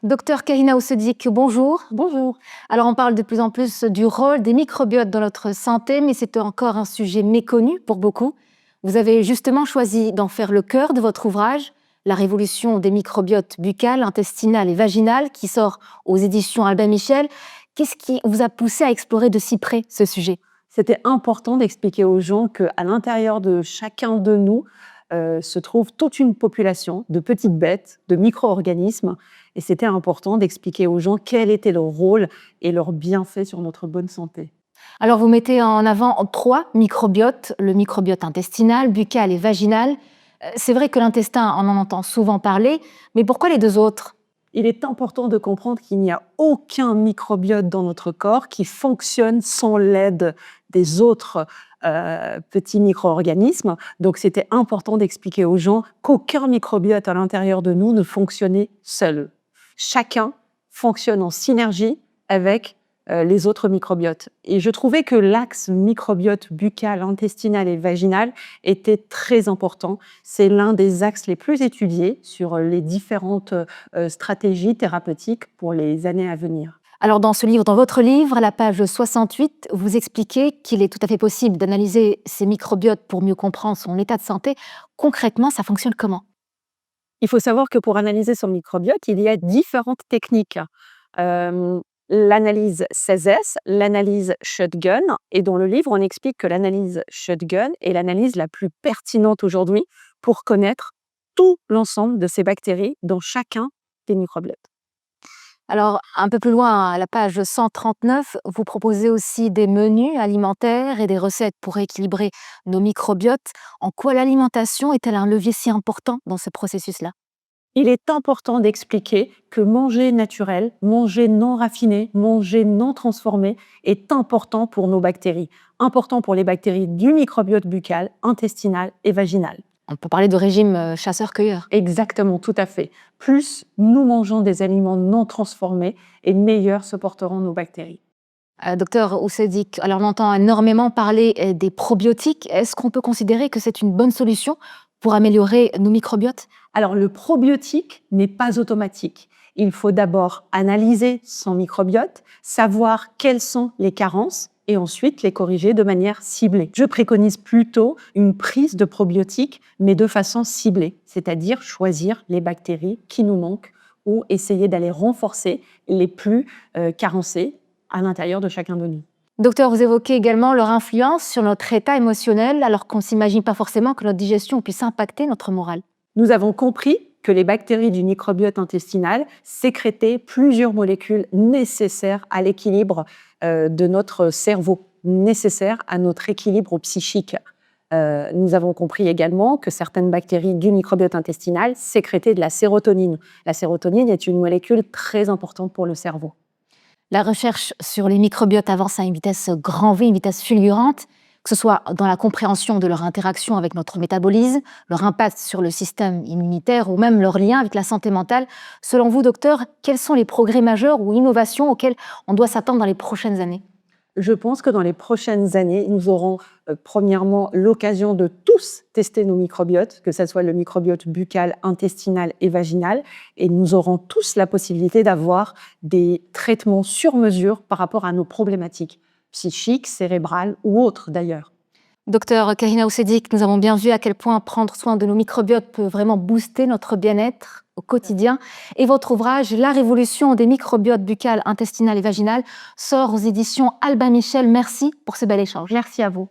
Docteur Karina Oussedik, bonjour. Bonjour. Alors on parle de plus en plus du rôle des microbiotes dans notre santé, mais c'est encore un sujet méconnu pour beaucoup. Vous avez justement choisi d'en faire le cœur de votre ouvrage, La révolution des microbiotes buccal, intestinal et vaginal, qui sort aux éditions Albin Michel. Qu'est-ce qui vous a poussé à explorer de si près ce sujet? C'était important d'expliquer aux gens qu'à l'intérieur de chacun de nous se trouve toute une population de petites bêtes, de micro-organismes. Et c'était important d'expliquer aux gens quel était leur rôle et leur bienfait sur notre bonne santé. Alors vous mettez en avant 3 microbiotes, le microbiote intestinal, buccal et vaginal. C'est vrai que l'intestin, on en entend souvent parler, mais pourquoi les 2 autres? Il est important de comprendre qu'il n'y a aucun microbiote dans notre corps qui fonctionne sans l'aide des autres petits micro-organismes. Donc, c'était important d'expliquer aux gens qu'aucun microbiote à l'intérieur de nous ne fonctionnait seul. Chacun fonctionne en synergie avec les autres microbiotes. Et je trouvais que l'axe microbiote buccal, intestinal et vaginal était très important. C'est l'un des axes les plus étudiés sur les différentes stratégies thérapeutiques pour les années à venir. Alors dans votre livre, à la page 68, vous expliquez qu'il est tout à fait possible d'analyser ces microbiotes pour mieux comprendre son état de santé. Concrètement, ça fonctionne comment? Il faut savoir que pour analyser son microbiote, il y a différentes techniques. Euh, L'analyse 16S, l'analyse shotgun, et dans le livre, on explique que l'analyse shotgun est l'analyse la plus pertinente aujourd'hui pour connaître tout l'ensemble de ces bactéries dans chacun des microbiotes. Alors un peu plus loin, à la page 139, vous proposez aussi des menus alimentaires et des recettes pour rééquilibrer nos microbiotes. En quoi l'alimentation est-elle un levier si important dans ce processus-là? Il est important d'expliquer que manger naturel, manger non raffiné, manger non transformé est important pour nos bactéries, important pour les bactéries du microbiote buccal, intestinal et vaginal. On peut parler de régime chasseur-cueilleur. Exactement, tout à fait. Plus nous mangeons des aliments non transformés, et meilleurs se porteront nos bactéries. Docteur Oussedik, alors on entend énormément parler des probiotiques. Est-ce qu'on peut considérer que c'est une bonne solution pour améliorer nos microbiotes? Alors, le probiotique n'est pas automatique. Il faut d'abord analyser son microbiote, savoir quelles sont les carences et ensuite les corriger de manière ciblée. Je préconise plutôt une prise de probiotiques, mais de façon ciblée, c'est-à-dire choisir les bactéries qui nous manquent ou essayer d'aller renforcer les plus carencées à l'intérieur de chacun de nous. Docteur, vous évoquez également leur influence sur notre état émotionnel, alors qu'on ne s'imagine pas forcément que notre digestion puisse impacter notre morale. Nous avons compris que les bactéries du microbiote intestinal sécrétaient plusieurs molécules nécessaires à l'équilibre de notre cerveau, nécessaires à notre équilibre psychique. Nous avons compris également que certaines bactéries du microbiote intestinal sécrétaient de la sérotonine. La sérotonine est une molécule très importante pour le cerveau. La recherche sur les microbiotes avance à une vitesse grand V, une vitesse fulgurante, que ce soit dans la compréhension de leur interaction avec notre métabolisme, leur impact sur le système immunitaire ou même leur lien avec la santé mentale. Selon vous, docteur, quels sont les progrès majeurs ou innovations auxquels on doit s'attendre dans les prochaines années? Je pense que dans les prochaines années, nous aurons premièrement l'occasion de tous tester nos microbiotes, que ce soit le microbiote buccal, intestinal et vaginal, et nous aurons tous la possibilité d'avoir des traitements sur mesure par rapport à nos problématiques psychiques, cérébrales ou autres d'ailleurs. Docteur Karina Oussedik, nous avons bien vu à quel point prendre soin de nos microbiotes peut vraiment booster notre bien-être au quotidien. Et votre ouvrage, La révolution des microbiotes buccal, intestinal et vaginal, sort aux éditions Albin Michel. Merci pour ce bel échange. Merci à vous.